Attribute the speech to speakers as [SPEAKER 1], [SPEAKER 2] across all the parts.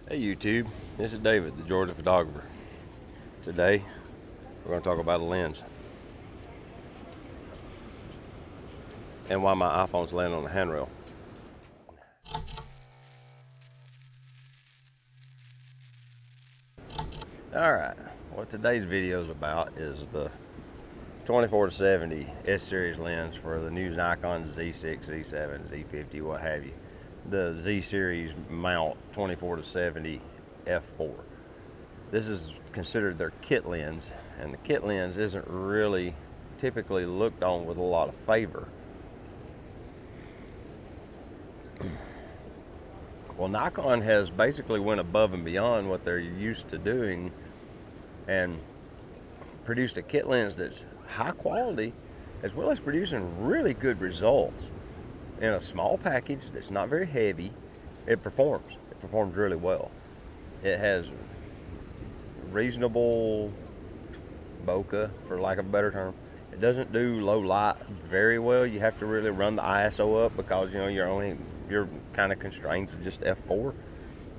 [SPEAKER 1] Hey YouTube, this is David, the Georgia photographer. Today, we're going to talk about a lens and why my iPhone's laying on the handrail. Alright, what today's video is about is the 24-70 S-series lens for the new Nikon Z6, Z7, Z50, what have you. The Z-series mount 24-70 f4. This is considered their kit lens, and the kit lens isn't really typically looked on with a lot of favor. Well, Nikon has basically went above and beyond what they're used to doing and produced a kit lens that's high quality, as well as producing really good results in a small package that's not very heavy. It performs really well. It has reasonable bokeh, for lack of a better term. It doesn't do low light very well. You have to really run the ISO up because you're kind of constrained to just f4.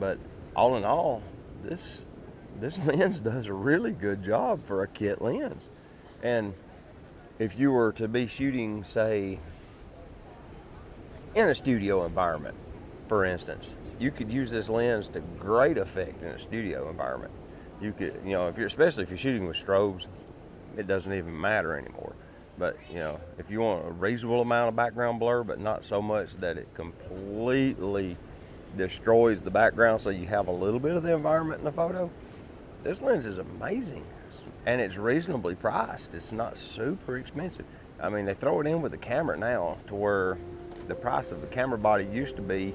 [SPEAKER 1] But all in all, this lens does a really good job for a kit lens. And if you were to be shooting, say, in a studio environment, for instance, you could use this lens to great effect in a studio environment. You could, especially if you're shooting with strobes, it doesn't even matter anymore. But if you want a reasonable amount of background blur, but not so much that it completely destroys the background, so you have a little bit of the environment in the photo, this lens is amazing. And it's reasonably priced. It's not super expensive. I mean, they throw it in with the camera now, to where the price of the camera body used to be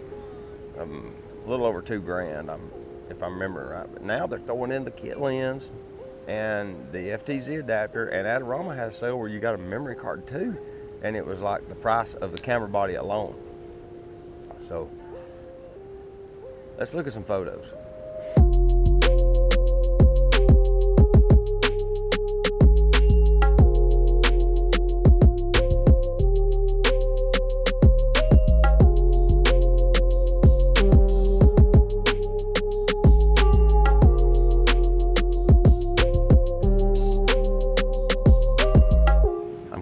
[SPEAKER 1] a little over $2,000, if I'm remembering right. But now they're throwing in the kit lens and the FTZ adapter, and Adorama had a sale where you got a memory card too, and it was like the price of the camera body alone. So let's look at some photos.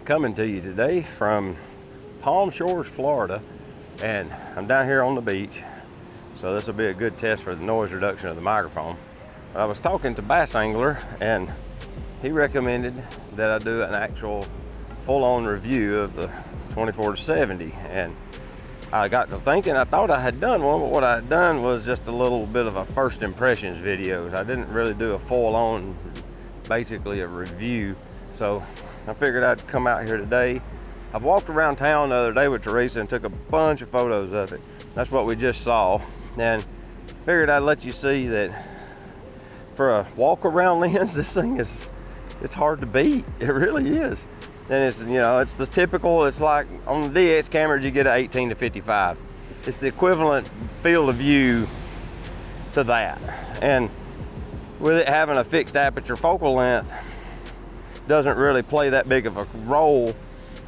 [SPEAKER 1] Coming to you today from Palm Shores, Florida, and I'm down here on the beach, so this will be a good test for the noise reduction of the microphone. I was talking to Bass Angler, and he recommended that I do an actual full-on review of the 24-70, and I got to thinking, I thought I had done one, but what I had done was just a little bit of a first impressions video. I didn't really do a full-on, basically a review. So I figured I'd come out here today. I've walked around town the other day with Teresa and took a bunch of photos of it. That's what we just saw. And figured I'd let you see that for a walk-around lens, this thing it's hard to beat. It really is. And it's the typical, it's like on the DX cameras you get an 18 to 55. It's the equivalent field of view to that. And with it having a fixed aperture focal length, doesn't really play that big of a role,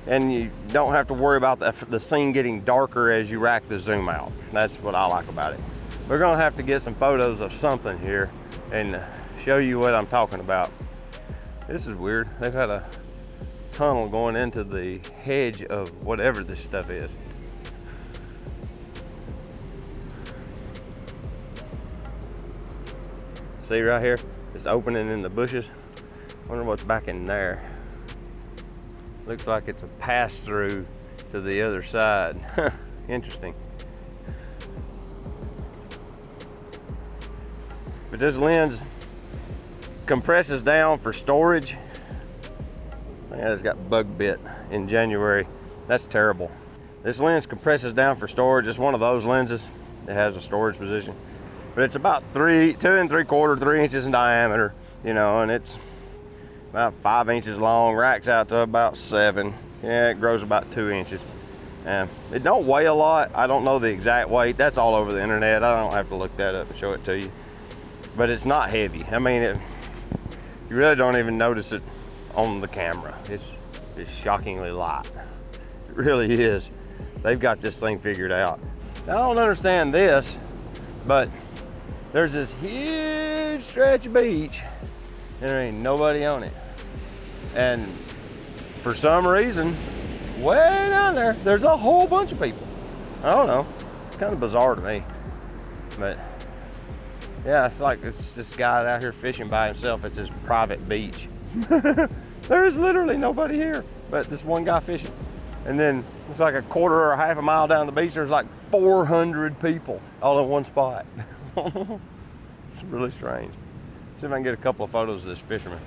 [SPEAKER 1] and you don't have to worry about the scene getting darker as you rack the zoom out. That's what I like about it. We're gonna have to get some photos of something here and show you what I'm talking about. This is weird. They've had a tunnel going into the hedge of whatever this stuff is. See right here? It's opening in the bushes. Wonder what's back in there. Looks like it's a pass-through to the other side. Interesting. But this lens compresses down for storage. Yeah, it's got bug bit in January. That's terrible. This lens compresses down for storage. It's one of those lenses that has a storage position. But it's about 2 3/4, 3 inches in diameter, and it's about 5 inches long, racks out to about 7. Yeah, it grows about 2 inches. It don't weigh a lot. I don't know the exact weight. That's all over the internet. I don't have to look that up and show it to you. But it's not heavy. I mean, you really don't even notice it on the camera. It's shockingly light. It really is. They've got this thing figured out. Now, I don't understand this, but There's this huge stretch of beach and there ain't nobody on it. And for some reason, way down there, there's a whole bunch of people. I don't know, it's kind of bizarre to me. But yeah, it's like it's this guy out here fishing by himself at this private beach. There's literally nobody here but this one guy fishing. And then it's like a quarter or a half a mile down the beach, there's like 400 people all in one spot. It's really strange. See if I can get a couple of photos of this fisherman.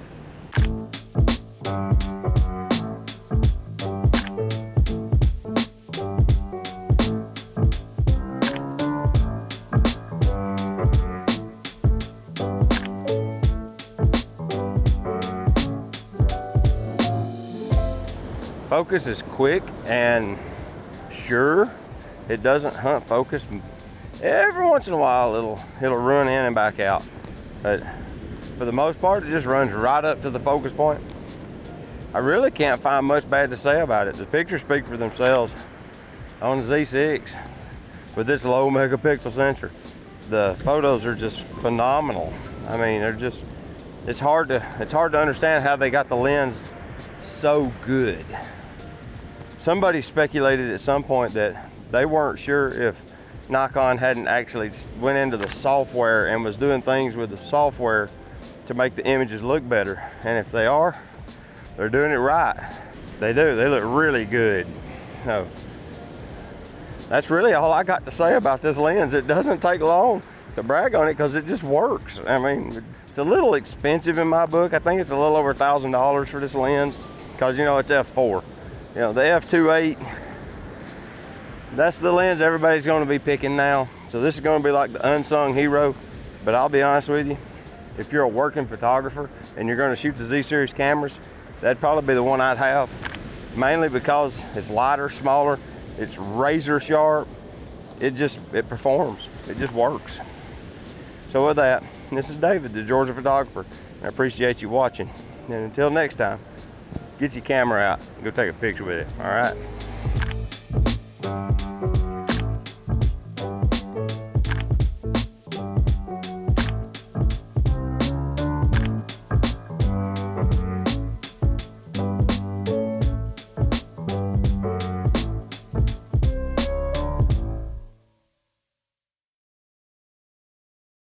[SPEAKER 1] Focus is quick and sure. It doesn't hunt focus. Every once in a while it'll run in and back out. But for the most part, it just runs right up to the focus point. I really can't find much bad to say about it. The pictures speak for themselves. On the Z6 with this low megapixel sensor, the photos are just phenomenal. I mean, it's hard to understand how they got the lens so good. Somebody speculated at some point that they weren't sure if Nikon hadn't actually went into the software and was doing things with the software to make the images look better. And if they are, they're doing it right. They do, they look really good. So that's really all I got to say about this lens. It doesn't take long to brag on it because it just works. I mean, it's a little expensive in my book. I think it's a little over $1,000 for this lens because, you know, it's f4. You know, the f2.8, that's the lens everybody's going to be picking now. So this is going to be like the unsung hero. But I'll be honest with you, if you're a working photographer and you're going to shoot the Z series cameras, that'd probably be the one I'd have. Mainly because it's lighter, smaller, it's razor sharp. It performs. It just works. So with that, this is David, the Georgia photographer. I appreciate you watching. And until next time, get your camera out and go take a picture with it, all right?